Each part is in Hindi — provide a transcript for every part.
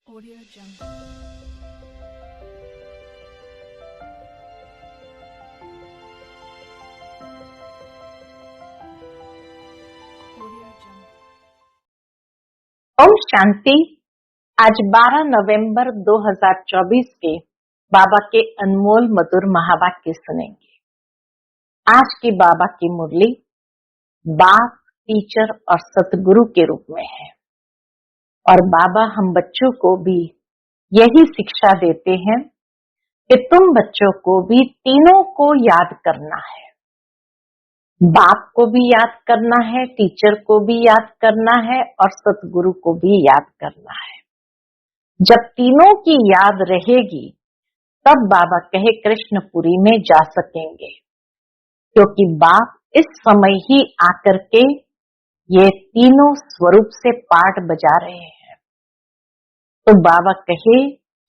Audio Jungle. Audio Jungle. Om Shanti. आज 12 नवंबर 2024 के बाबा के अनमोल मधुर महावाक्य सुनेंगे। आज की बाबा की मुरली बाप, टीचर और सतगुरु के रूप में है और बाबा हम बच्चों को भी यही शिक्षा देते हैं कि तुम बच्चों को भी तीनों को याद करना है। बाप को भी याद करना है, टीचर को भी याद करना है और सतगुरु को भी याद करना है। जब तीनों की याद रहेगी तब बाबा कहे कृष्णपुरी में जा सकेंगे, क्योंकि बाप इस समय ही आकर के ये तीनों स्वरूप से पाठ बजा रहे हैं। तो बाबा कहे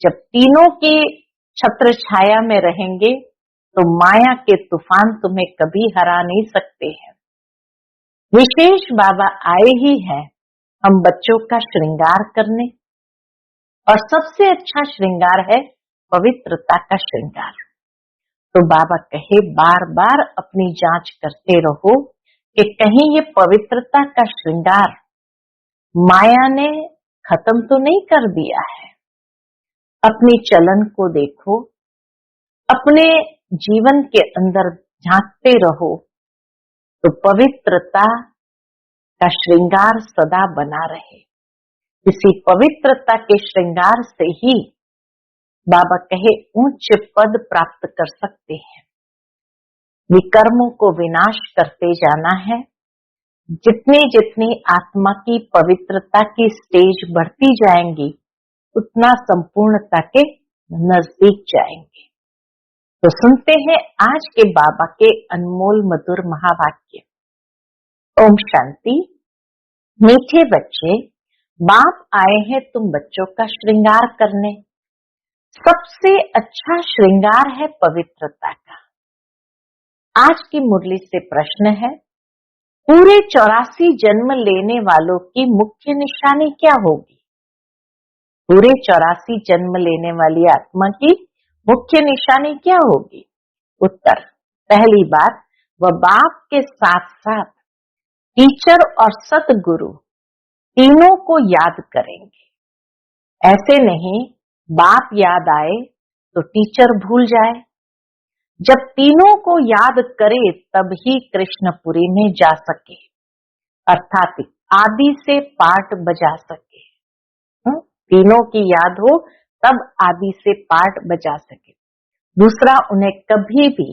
जब तीनों की छत्र छाया में रहेंगे तो माया के तूफान तुम्हें कभी हरा नहीं सकते हैं। विशेष बाबा आए ही हैं हम बच्चों का श्रृंगार करने, और सबसे अच्छा श्रृंगार है पवित्रता का श्रृंगार। तो बाबा कहे बार बार अपनी जांच करते रहो कि कहीं ये पवित्रता का श्रृंगार माया ने खत्म तो नहीं कर दिया है। अपनी चलन को देखो, अपने जीवन के अंदर झांकते रहो तो पवित्रता का श्रृंगार सदा बना रहे। इसी पवित्रता के श्रृंगार से ही बाबा कहे उच्च पद प्राप्त कर सकते हैं। विकर्मों को विनाश करते जाना है। जितनी जितनी आत्मा की पवित्रता की स्टेज बढ़ती जाएंगी उतना संपूर्णता के नजदीक जाएंगे। तो सुनते हैं आज के बाबा के अनमोल मधुर महावाक्य। ओम शांति। मीठे बच्चे, बाप आए हैं तुम बच्चों का श्रृंगार करने। सबसे अच्छा श्रृंगार है पवित्रता का। आज की मुरली से प्रश्न है, पूरे 84 जन्म लेने वालों की मुख्य निशानी क्या होगी? पूरे 84 जन्म लेने वाली आत्मा की मुख्य निशानी क्या होगी? उत्तर, पहली बात, वह बाप के साथ साथ टीचर और सतगुरु तीनों को याद करेंगे। ऐसे नहीं बाप याद आए तो टीचर भूल जाए। जब तीनों को याद करे तब ही कृष्णपुरी में जा सके, अर्थात आदि से पाठ बजा सके। तीनों की याद हो तब आदि से पाठ बजा सके। दूसरा, उन्हें कभी भी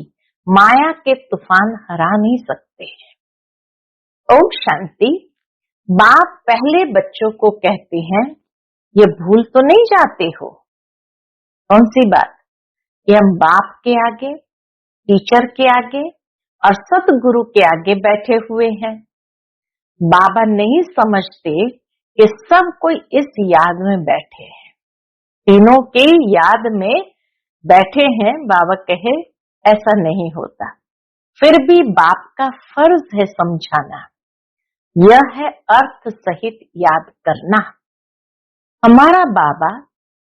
माया के तूफान हरा नहीं सकते हैं। ओम शांति। बाप पहले बच्चों को कहते हैं, ये भूल तो नहीं जाते हो? कौन सी बात? कि हम बाप के आगे, टीचर के आगे और सतगुरु के आगे बैठे हुए हैं। बाबा नहीं समझते कि सब कोई इस याद में बैठे हैं, तीनों के याद में बैठे हैं। बाबा कहे ऐसा नहीं होता। फिर भी बाप का फर्ज है समझाना। यह है अर्थ सहित याद करना। हमारा बाबा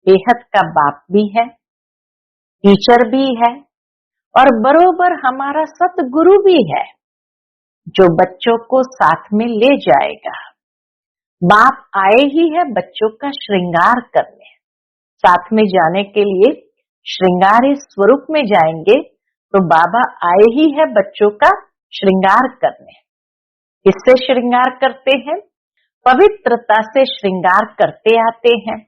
बेहद का बाप भी है, टीचर भी है और बरोबर हमारा सतगुरु भी है, जो बच्चों को साथ में ले जाएगा। बाप आए ही है बच्चों का श्रृंगार करने। साथ में जाने के लिए श्रृंगारी स्वरूप में जाएंगे तो बाबा आए ही है बच्चों का श्रृंगार करने। किससे श्रृंगार करते हैं? पवित्रता से श्रृंगार करते आते हैं।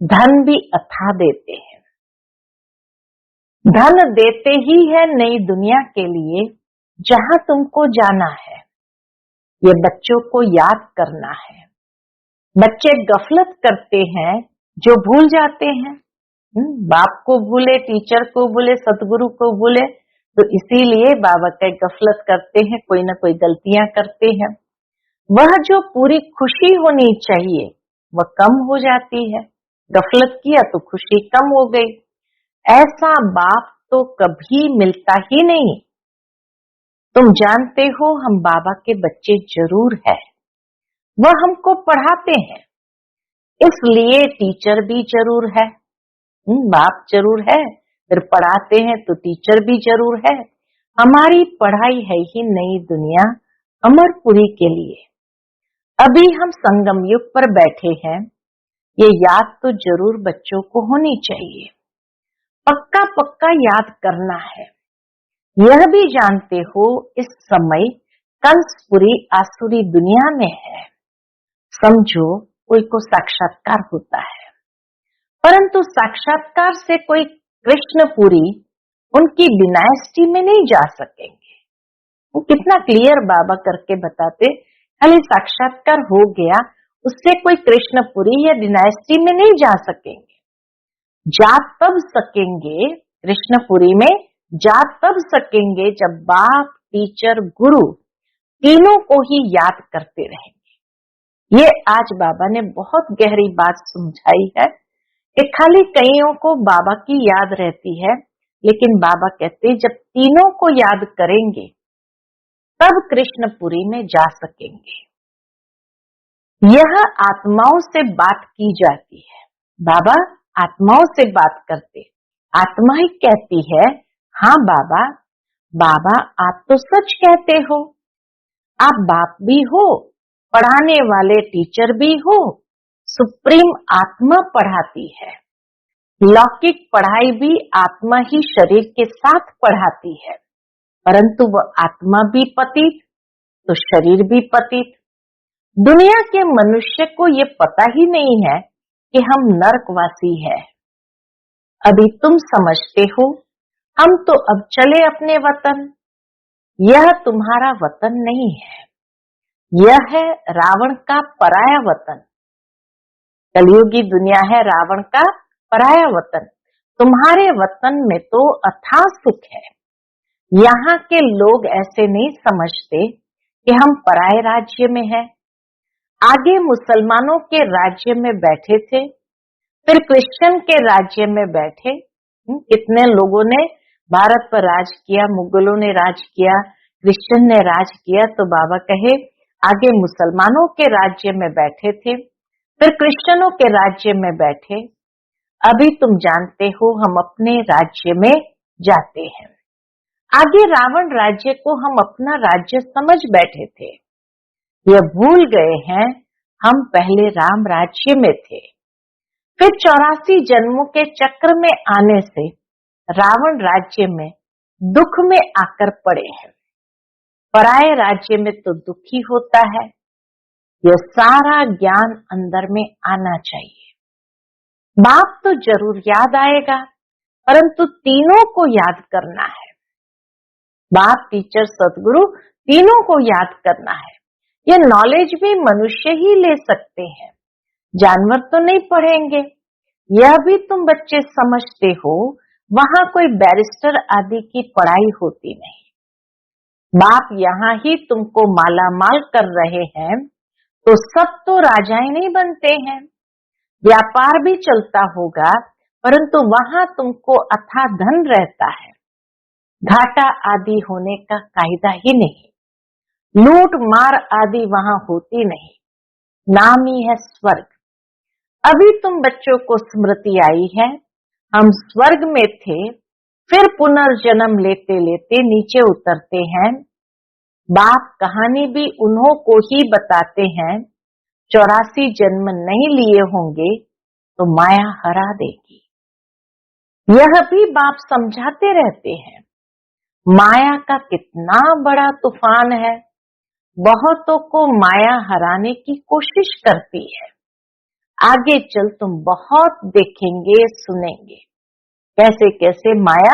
धन भी अथा देते हैं। धन देते ही है नई दुनिया के लिए जहां तुमको जाना है। ये बच्चों को याद करना है। बच्चे गफलत करते हैं जो भूल जाते हैं। बाप को भूले, टीचर को भूले, सतगुरु को भूले, तो इसीलिए बाबा का गफलत करते हैं, कोई ना कोई गलतियां करते हैं। वह जो पूरी खुशी होनी चाहिए वह कम हो जाती है। गफलत किया तो खुशी कम हो गई। ऐसा बाप तो कभी मिलता ही नहीं। तुम जानते हो हम बाबा के बच्चे जरूर है। वह हमको पढ़ाते हैं, इसलिए टीचर भी जरूर है। बाप जरूर है, फिर पढ़ाते हैं तो टीचर भी जरूर है। हमारी पढ़ाई है ही नई दुनिया अमरपुरी के लिए। अभी हम संगम युग पर बैठे हैं, ये याद तो जरूर बच्चों को होनी चाहिए। पक्का पक्का याद करना है। यह भी जानते हो इस समय कंसपुरी आसुरी दुनिया में है। समझो कोई को साक्षात्कार होता है, परंतु साक्षात्कार से कोई कृष्णपुरी उनकी डिनाइस्टी में नहीं जा सकेंगे। वो कितना क्लियर बाबा करके बताते, खाली साक्षात्कार हो गया उससे कोई कृष्णपुरी या डिनाइस्टी में नहीं जा सकेंगे। जा तब सकेंगे, कृष्णपुरी में जा तब सकेंगे जब बाप, टीचर, गुरु तीनों को ही याद करते रहेंगे। ये आज बाबा ने बहुत गहरी बात समझाई है कि खाली कईयों को बाबा की याद रहती है, लेकिन बाबा कहते जब तीनों को याद करेंगे तब कृष्णपुरी में जा सकेंगे। यह आत्माओं से बात की जाती है। बाबा आत्माओं से बात करते, आत्मा ही कहती है हाँ बाबा, बाबा आप तो सच कहते हो, आप बाप भी हो, पढ़ाने वाले टीचर भी हो। सुप्रीम आत्मा पढ़ाती है। लौकिक पढ़ाई भी आत्मा ही शरीर के साथ पढ़ाती है, परंतु वह आत्मा भी पतित तो शरीर भी पतित। दुनिया के मनुष्य को ये पता ही नहीं है कि हम नरकवासी है। अभी तुम समझते हो हम तो अब चले अपने वतन। यह तुम्हारा वतन नहीं है, यह है रावण का पराया वतन। कलयुगी दुनिया है रावण का पराया वतन। तुम्हारे वतन में तो अथाह सुख है। यहाँ के लोग ऐसे नहीं समझते कि हम पराये राज्य में हैं। आगे मुसलमानों के राज्य में बैठे थे, फिर क्रिश्चियन के राज्य में बैठे। कितने लोगों ने भारत पर राज किया, मुगलों ने राज किया, क्रिश्चियन ने राज किया, तो बाबा कहे आगे मुसलमानों के राज्य में बैठे थे, फिर क्रिश्चियनों के राज्य में बैठे। अभी तुम जानते हो हम अपने राज्य में जाते हैं। आगे रावण राज्य को हम अपना राज्य समझ बैठे थे, यह भूल गए हैं हम पहले राम राज्य में थे। फिर 84 जन्मों के चक्र में आने से रावण राज्य में दुख में आकर पड़े हैं। पराये राज्य में तो दुखी होता है। यह सारा ज्ञान अंदर में आना चाहिए। बाप तो जरूर याद आएगा, परंतु तीनों को याद करना है। बाप, टीचर, सदगुरु तीनों को याद करना है। यह नॉलेज भी मनुष्य ही ले सकते हैं, जानवर तो नहीं पढ़ेंगे। यह भी तुम बच्चे समझते हो, वहां कोई बैरिस्टर आदि की पढ़ाई होती नहीं। बाप यहाँ ही तुमको माला माल कर रहे हैं, तो सब तो राजाएं नहीं बनते हैं। व्यापार भी चलता होगा, परंतु वहां तुमको अथाह धन रहता है। घाटा आदि होने का कायदा ही नहीं, लूट मार आदि वहां होती नहीं। नाम ही है स्वर्ग। अभी तुम बच्चों को स्मृति आई है, हम स्वर्ग में थे, फिर पुनर्जन्म लेते लेते नीचे उतरते हैं। बाप कहानी भी उन्हों को ही बताते हैं। 84 जन्म नहीं लिए होंगे तो माया हरा देगी। यह भी बाप समझाते रहते हैं। माया का कितना बड़ा तूफान है, बहुतों को माया हराने की कोशिश करती है। आगे चल तुम बहुत देखेंगे, सुनेंगे कैसे कैसे माया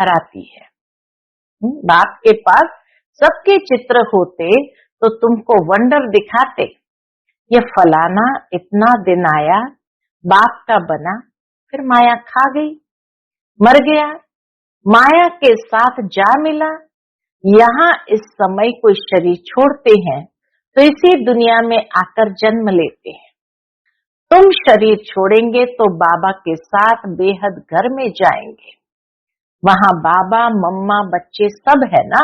हराती है। बाप के पास सबके चित्र होते तो तुमको वंडर दिखाते। ये फलाना इतना दिन आया, बाप का बना, फिर माया खा गई, मर गया, माया के साथ जा मिला। यहाँ इस समय कोई शरीर छोड़ते हैं तो इसी दुनिया में आकर जन्म लेते हैं। तुम शरीर छोड़ेंगे तो बाबा के साथ बेहद घर में जाएंगे। वहां बाबा, मम्मा, बच्चे सब है ना।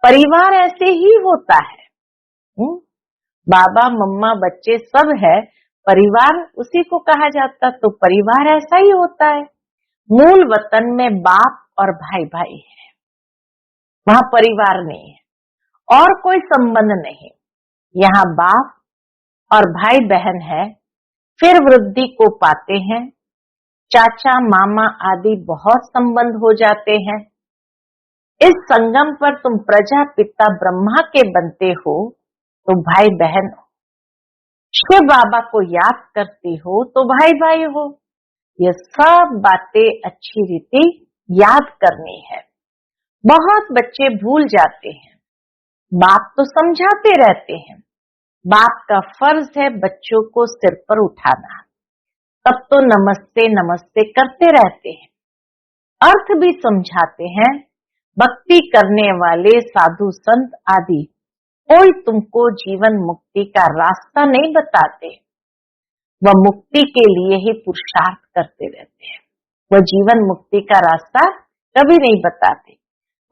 परिवार ऐसे ही होता है। बाबा, मम्मा, बच्चे सब है, परिवार उसी को कहा जाता। तो परिवार ऐसा ही होता है। मूल वतन में बाप और भाई भाई है, वहां परिवार नहीं है और कोई संबंध नहीं। यहाँ बाप और भाई बहन है, फिर वृद्धि को पाते हैं, चाचा मामा आदि बहुत संबंध हो जाते हैं। इस संगम पर तुम प्रजापिता ब्रह्मा के बनते हो तो भाई बहन हो, शिव बाबा को याद करते हो तो भाई भाई हो। ये सब बातें अच्छी रीति याद करनी है। बहुत बच्चे भूल जाते हैं। बाप तो समझाते रहते हैं, बाप का फर्ज है बच्चों को सिर पर उठाना, तब तो नमस्ते नमस्ते करते रहते हैं, अर्थ भी समझाते हैं। भक्ति करने वाले साधु संत आदि कोई तुमको जीवन मुक्ति का रास्ता नहीं बताते, वह मुक्ति के लिए ही पुरुषार्थ करते रहते हैं। वह जीवन मुक्ति का रास्ता कभी नहीं बताते।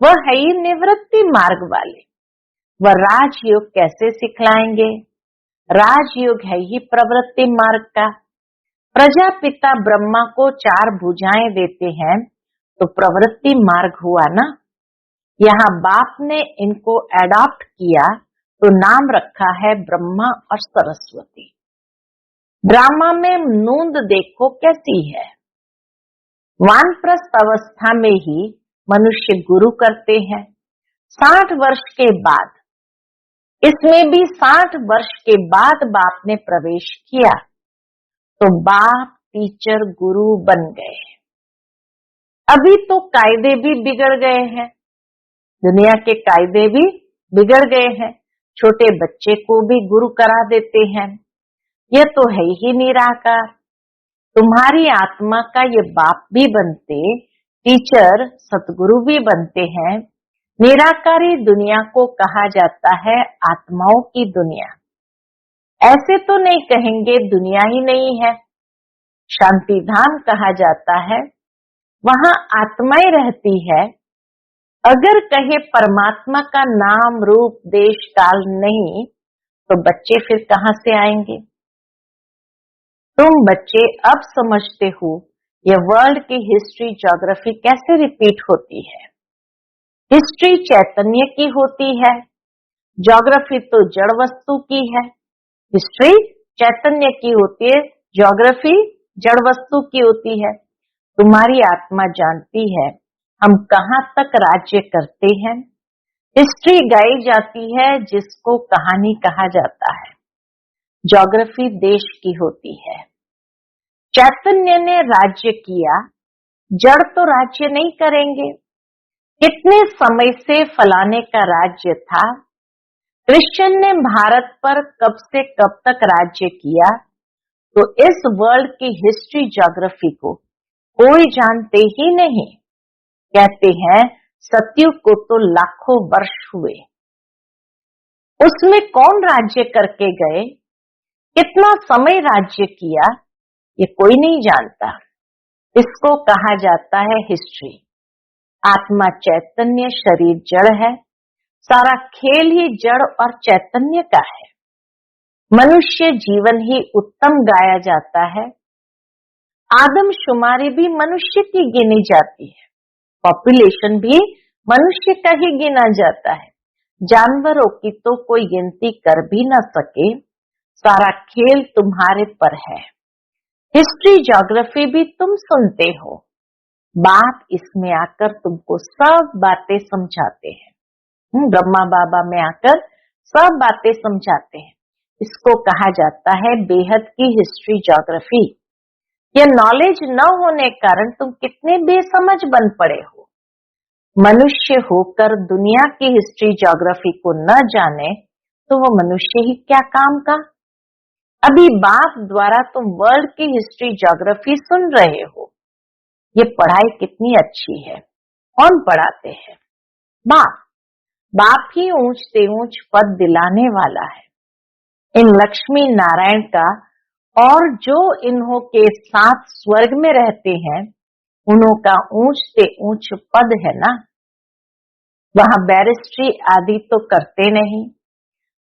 वह है ही निवृत्ति मार्ग वाले। वह राजयोग कैसे सिखलाएंगे? राजयोग है ही प्रवृत्ति मार्ग का। प्रजापिता ब्रह्मा को 4 भुजाएं देते हैं तो प्रवृत्ति मार्ग हुआ ना। यहाँ बाप ने इनको एडॉप्ट किया तो नाम रखा है ब्रह्मा और सरस्वती। ड्रामा में नूंद देखो कैसी है। वानप्रस्थ अवस्था में ही मनुष्य गुरु करते हैं। 60 वर्ष के बाद, इसमें भी 60 वर्ष के बाद बाप ने प्रवेश किया तो बाप टीचर गुरु बन गए। अभी तो कायदे भी बिगड़ गए हैं, दुनिया के कायदे भी बिगड़ गए हैं। छोटे बच्चे को भी गुरु करा देते हैं। यह तो है ही निराकार। तुम्हारी आत्मा का ये बाप भी बनते, टीचर सतगुरु भी बनते हैं। निराकारी दुनिया को कहा जाता है आत्माओं की दुनिया। ऐसे तो नहीं कहेंगे दुनिया ही नहीं है। शांति धाम कहा जाता है, वहां आत्माएं रहती है। अगर कहे परमात्मा का नाम रूप देश काल नहीं तो बच्चे फिर कहां से आएंगे? तुम बच्चे अब समझते हो ये वर्ल्ड की हिस्ट्री ज्योग्राफी कैसे रिपीट होती है। हिस्ट्री चैतन्य की होती है, ज्योग्राफी तो जड़ वस्तु की है। हिस्ट्री चैतन्य की होती है, ज्योग्राफी जड़ वस्तु की होती है। तुम्हारी आत्मा जानती है हम कहां तक राज्य करते हैं। हिस्ट्री गाई जाती है जिसको कहानी कहा जाता है। ज्योग्राफी देश की होती है। चैतन्य ने राज्य किया, जड़ तो राज्य नहीं करेंगे। कितने समय से फलाने का राज्य था। क्रिश्चियन ने भारत पर कब से कब तक राज्य किया, तो इस वर्ल्ड की हिस्ट्री ज्योग्राफी को कोई जानते ही नहीं। कहते हैं सतयुग को तो लाखों वर्ष हुए, उसमें कौन राज्य करके गए, कितना समय राज्य किया, ये कोई नहीं जानता। इसको कहा जाता है हिस्ट्री। आत्मा चैतन्य, शरीर जड़ है। सारा खेल ही जड़ और चैतन्य का है। मनुष्य जीवन ही उत्तम गाया जाता है। आदमशुमारी भी मनुष्य की गिनी जाती है। पॉपुलेशन भी मनुष्य का ही गिना जाता है। जानवरों की तो कोई गिनती कर भी न सके। सारा खेल तुम्हारे पर है। हिस्ट्री ज्योग्राफी भी तुम सुनते हो। बाप इसमें आकर तुमको सब बातें समझाते हैं। ब्रह्मा बाबा में आकर सब बातें समझाते हैं। इसको कहा जाता है बेहद की हिस्ट्री ज्योग्राफी। यह नॉलेज न होने कारण तुम कितने बेसमझ बन पड़े हो। मनुष्य होकर दुनिया की हिस्ट्री ज्योग्राफी को न जाने तो वो मनुष्य ही क्या काम का। अभी बाप द्वारा तुम वर्ल्ड की हिस्ट्री ज्योग्राफी सुन रहे हो। ये पढ़ाई कितनी अच्छी है। कौन पढ़ाते हैं? बाप। बाप ही ऊंच से ऊंच पद दिलाने वाला है। इन लक्ष्मी नारायण का और जो इन्हों के साथ स्वर्ग में रहते हैं उन्हों का ऊंच से ऊंच पद है ना। वहां बैरिस्ट्री आदि तो करते नहीं,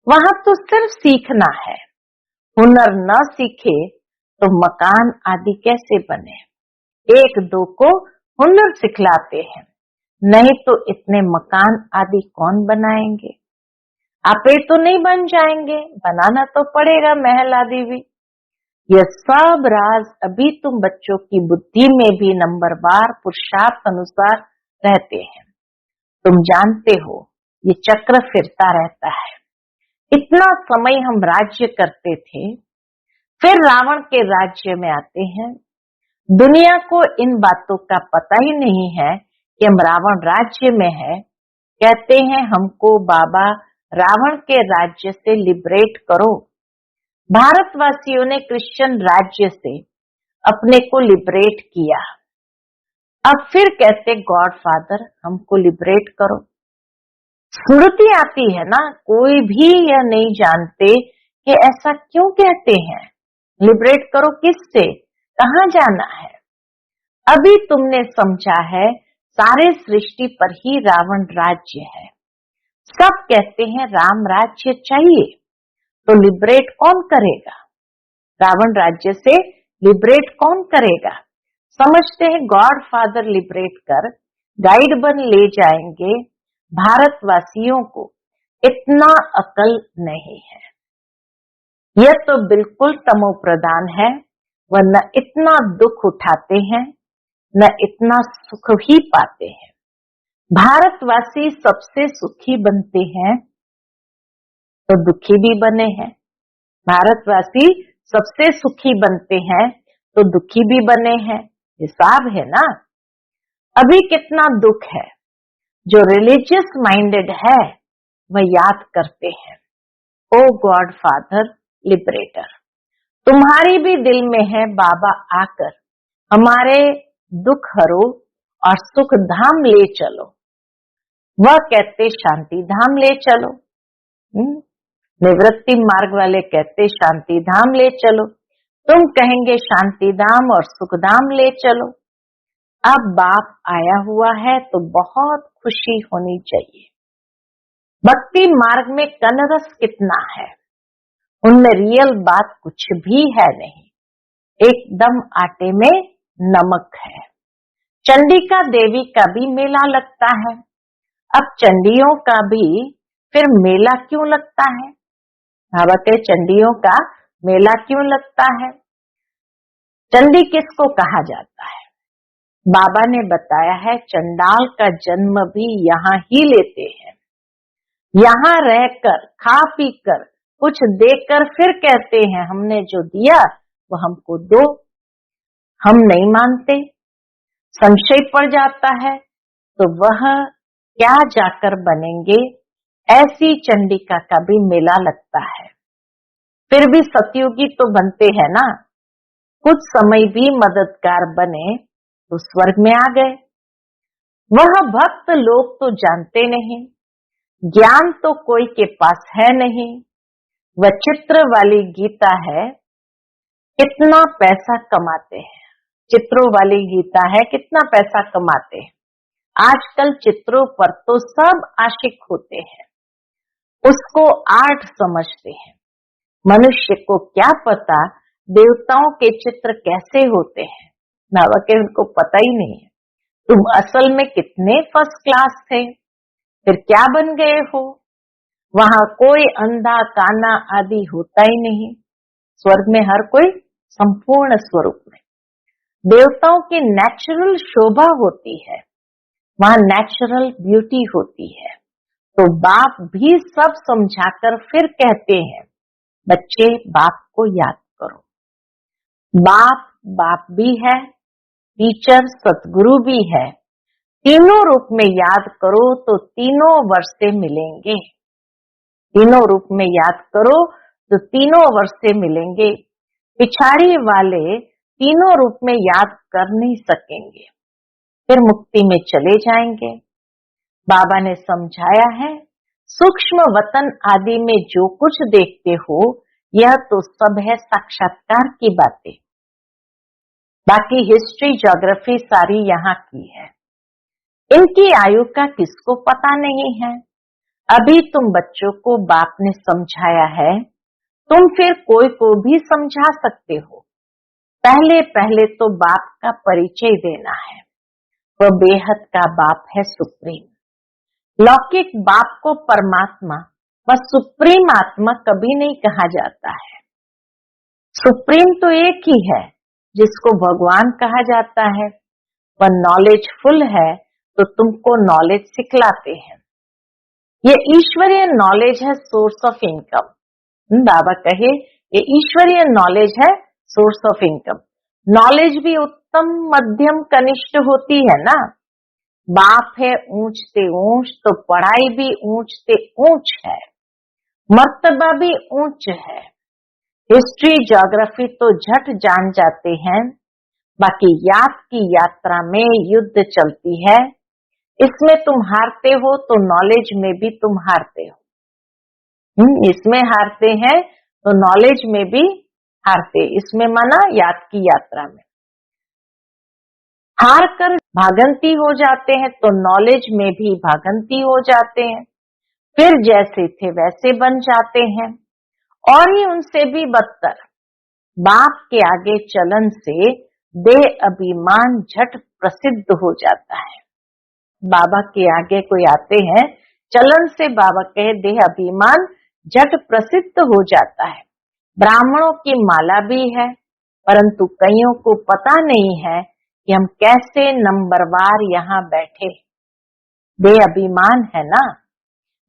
वहां तो सिर्फ सीखना है। हुनर न सीखे तो मकान आदि कैसे बने। एक दो को हुनर सिखलाते हैं, नहीं तो इतने मकान आदि कौन बनाएंगे। आपे तो नहीं बन जाएंगे, बनाना तो पड़ेगा महल आदि भी। यह सब राज अभी तुम बच्चों की बुद्धि में भी नंबरवार पुरुषार्थ अनुसार रहते हैं। तुम जानते हो ये चक्र फिरता रहता है। इतना समय हम राज्य करते थे, फिर रावण के राज्य में आते हैं। दुनिया को इन बातों का पता ही नहीं है कि हम रावण राज्य में है। कहते हैं हमको बाबा रावण के राज्य से लिबरेट करो। भारतवासियों ने क्रिश्चियन राज्य से अपने को लिबरेट किया। अब फिर कहते गॉड फादर हमको लिबरेट करो। स्मृति आती है ना, कोई भी यह नहीं जानते कि ऐसा क्यों कहते हैं। लिबरेट करो किससे, कहाँ जाना है। अभी तुमने समझा है सारे सृष्टि पर ही रावण राज्य है। सब कहते हैं राम राज्य चाहिए, तो लिबरेट कौन करेगा। रावण राज्य से लिबरेट कौन करेगा। समझते हैं गॉड फादर लिबरेट कर गाइड बन ले जाएंगे भारतवासियों को। इतना अकल नहीं है। यह तो बिल्कुल तमो प्रधान है, वरना इतना दुख उठाते हैं, न इतना सुख ही पाते हैं। भारतवासी सबसे सुखी बनते हैं तो दुखी भी बने हैं। भारतवासी सबसे सुखी बनते हैं तो दुखी भी बने हैं। हिसाब है ना। अभी कितना दुख है। जो रिलीजियस माइंडेड है वह याद करते हैं, ओ गॉड फादर लिबरेटर, तुम्हारी भी दिल में है बाबा आकर हमारे दुख हरो और सुख धाम ले चलो। वह कहते शांति धाम ले चलो। निवृत्ति मार्ग वाले कहते शांति धाम ले चलो। तुम कहेंगे शांति धाम और सुख धाम ले चलो। अब बाप आया हुआ है तो बहुत खुशी होनी चाहिए। भक्ति मार्ग में कनरस कितना है, उनमें रियल बात कुछ भी है नहीं, एकदम आटे में नमक है। चंडिका देवी का भी मेला लगता है। अब चंडियों का भी फिर मेला क्यों लगता है। भावते चंडियों का मेला क्यों लगता है। चंडी किसको कहा जाता है। बाबा ने बताया है चंडाल का जन्म भी यहाँ ही लेते हैं। यहाँ रहकर खा पी कर कुछ देकर फिर कहते हैं हमने जो दिया वो हमको दो। हम नहीं मानते, संशय पड़ जाता है तो वह क्या जाकर बनेंगे। ऐसी चंडिका का भी मेला लगता है। फिर भी सतयुगी तो बनते हैं ना। कुछ समय भी मददगार बने तो स्वर्ग में आ गए। वह भक्त लोग तो जानते नहीं, ज्ञान तो कोई के पास है नहीं। वह चित्र वाली गीता है, कितना पैसा कमाते हैं। चित्रों वाली गीता है, कितना पैसा कमाते हैं। आजकल चित्रों पर तो सब आशिक होते हैं, उसको आर्ट समझते हैं। मनुष्य को क्या पता देवताओं के चित्र कैसे होते हैं। नावा के उनको पता ही नहीं है। तुम असल में कितने फर्स्ट क्लास थे, फिर क्या बन गए हो। वहां कोई अंधा काना आदि होता ही नहीं। स्वर्ग में हर कोई संपूर्ण स्वरूप में। देवताओं की नेचुरल शोभा होती है, वहां नेचुरल ब्यूटी होती है। तो बाप भी सब समझाकर फिर कहते हैं बच्चे बाप को याद करो। बाप बाप भी है, टीचर सतगुरु भी है। तीनों रूप में याद करो तो तीनों वर्षे मिलेंगे। तीनों रूप में याद करो तो तीनों वर्षे मिलेंगे। पिछाड़ी वाले तीनों रूप में याद कर नहीं सकेंगे, फिर मुक्ति में चले जाएंगे। बाबा ने समझाया है सूक्ष्म वतन आदि में जो कुछ देखते हो यह तो सब है साक्षात्कार की बातें। बाकी हिस्ट्री ज्योग्राफी सारी यहाँ की है। इनकी आयु का किसको पता नहीं है। अभी तुम बच्चों को बाप ने समझाया है तुम फिर कोई को भी समझा सकते हो। पहले पहले तो बाप का परिचय देना है। वह बेहद का बाप है, सुप्रीम। लौकिक बाप को परमात्मा व सुप्रीम आत्मा कभी नहीं कहा जाता है। सुप्रीम तो एक ही है जिसको भगवान कहा जाता है। वह नॉलेजफुल है तो तुमको नॉलेज सिखलाते हैं। ये ईश्वरीय नॉलेज है सोर्स ऑफ इनकम। बाबा कहे ये ईश्वरीय नॉलेज है सोर्स ऑफ इनकम। नॉलेज भी उत्तम मध्यम कनिष्ठ होती है ना। बाप है ऊंच ते ऊंच तो पढ़ाई भी ऊंच ते ऊंच है, मर्तबा भी ऊंच है। हिस्ट्री ज्योग्राफी तो झट जान जाते हैं, बाकी याद की यात्रा में युद्ध चलती है। इसमें तुम हारते हो तो नॉलेज में भी तुम हारते हो। इसमें हारते हैं तो नॉलेज में भी हारते। इसमें माना याद की यात्रा में हार कर भागंती हो जाते हैं तो नॉलेज में भी भागंती हो जाते हैं। फिर जैसे थे वैसे बन जाते हैं और ही उनसे भी बदतर। बाप के आगे चलन से देह अभिमान झट प्रसिद्ध हो जाता है। बाबा के आगे कोई आते हैं चलन से, बाबा कहे देह अभिमान झट प्रसिद्ध हो जाता है। ब्राह्मणों की माला भी है, परंतु कईयों को पता नहीं है कि हम कैसे नंबरवार यहाँ बैठे। देह अभिमान है ना।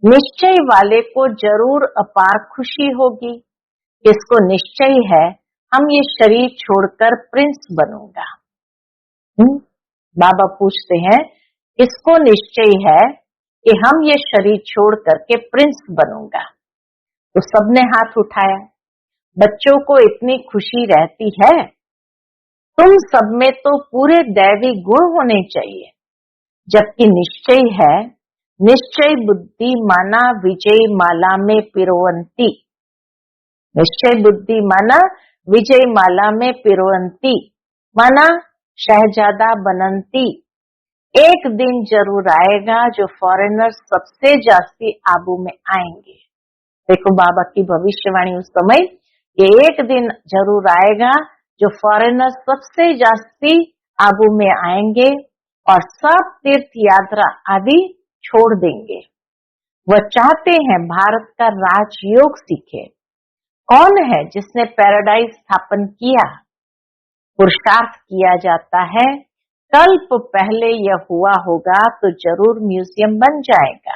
निश्चय वाले को जरूर अपार खुशी होगी। किसको निश्चय है हम ये शरीर छोड़कर प्रिंस बनूंगा। बाबा पूछते हैं किसको निश्चय है कि हम ये शरीर छोड़ करके प्रिंस बनूंगा। तो सबने हाथ उठाया। बच्चों को इतनी खुशी रहती है। तुम सब में तो पूरे दैवी गुण होने चाहिए, जबकि निश्चय है। निश्चय बुद्धि माना विजय माला में पिरोवंती। निश्चय बुद्धि माना विजय माला में पिरोवंती, माना शहजादा बनंती। एक दिन जरूर आएगा जो फॉरेनर सबसे जास्ती आबू में आएंगे। देखो बाबा की भविष्यवाणी उस समय, ये एक दिन जरूर आएगा जो फॉरेनर सबसे जास्ती आबू में आएंगे और सब तीर्थ यात्रा आदि छोड़ देंगे। वह चाहते हैं भारत का राजयोग सीखे। कौन है जिसने पैराडाइज स्थापन किया? पुरुषार्थ किया जाता है। कल्प पहले यह हुआ होगा तो जरूर म्यूजियम बन जाएगा।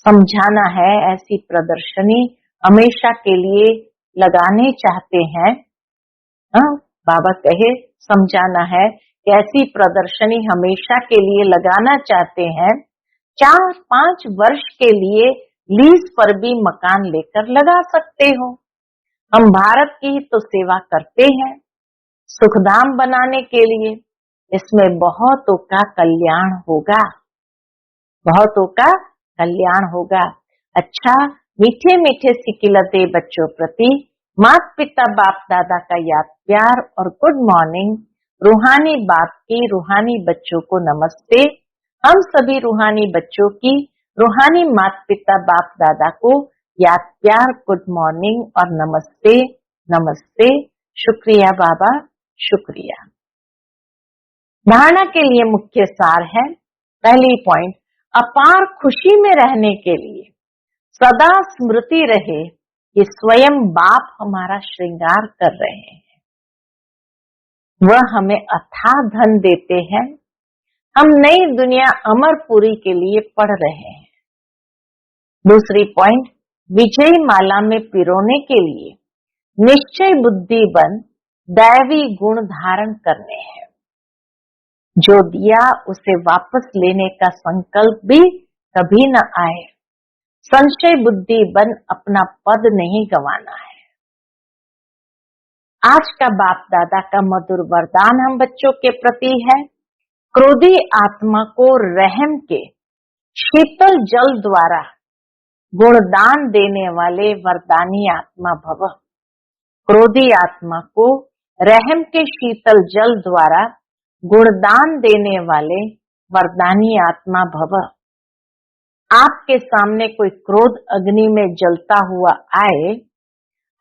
समझाना है ऐसी प्रदर्शनी हमेशा के लिए लगाने चाहते हैं। बाबा कहे समझाना है कि ऐसी प्रदर्शनी हमेशा के लिए लगाना चाहते हैं। 4-5 वर्ष के लिए लीज पर भी मकान लेकर लगा सकते हो। हम भारत की ही तो सेवा करते हैं सुखधाम बनाने के लिए। इसमें बहुतों का कल्याण होगा, बहुतों का कल्याण होगा। अच्छा, मीठे मीठे सिकिलते बच्चों प्रति माता पिता बाप दादा का याद प्यार और गुड मॉर्निंग। रूहानी बाप की रूहानी बच्चों को नमस्ते। हम सभी रूहानी बच्चों की रूहानी माता पिता बाप दादा को याद प्यार गुड मॉर्निंग और नमस्ते नमस्ते। शुक्रिया बाबा, शुक्रिया। धारणा के लिए मुख्य सार है। पहली पॉइंट, अपार खुशी में रहने के लिए सदा स्मृति रहे कि स्वयं बाप हमारा श्रृंगार कर रहे हैं। वह हमें अथाह धन देते हैं। हम नई दुनिया अमरपुरी के लिए पढ़ रहे हैं। दूसरी पॉइंट, विजय माला में पिरोने के लिए निश्चय बुद्धि बन दैवी गुण धारण करने हैं। जो दिया उसे वापस लेने का संकल्प भी कभी न आए। संशय बुद्धि बन अपना पद नहीं गंवाना है। आज का बाप दादा का मधुर वरदान हम बच्चों के प्रति है। क्रोधी आत्मा को रहम के शीतल जल द्वारा गुणदान देने वाले वरदानी आत्मा भव। क्रोधी आत्मा को रहम के शीतल जल द्वारा गुणदान देने वाले वरदानी आत्मा भव। आपके सामने कोई क्रोध अग्नि में जलता हुआ आए,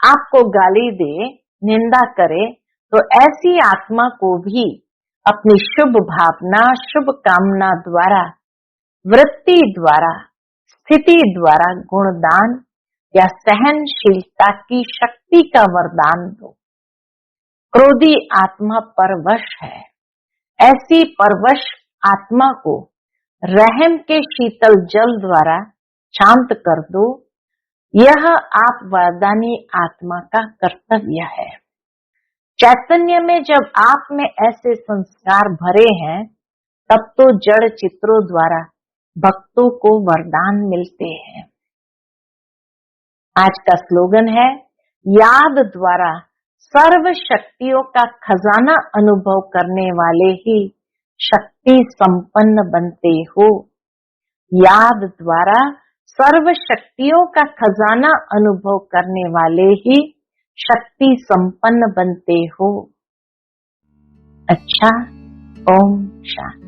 आपको गाली दे, निंदा करे, तो ऐसी आत्मा को भी अपनी शुभ भावना, शुभ कामना द्वारा, वृत्ति द्वारा, स्थिति द्वारा गुणदान या सहनशीलता की शक्ति का वरदान दो। क्रोधी आत्मा परवश है, ऐसी परवश आत्मा को रहम के शीतल जल द्वारा शांत कर दो। यह आप वरदानी आत्मा का कर्तव्य है। चैतन्य में जब आप में ऐसे संस्कार भरे हैं, तब तो जड़ चित्रों द्वारा भक्तों को वरदान मिलते हैं। आज का स्लोगन है, याद द्वारा सर्व शक्तियों का खजाना अनुभव करने वाले ही शक्ति संपन्न बनते हो। याद द्वारा सर्व शक्तियों का खजाना अनुभव करने वाले ही शक्ति संपन्न बनते हो। अच्छा, ओम शांति।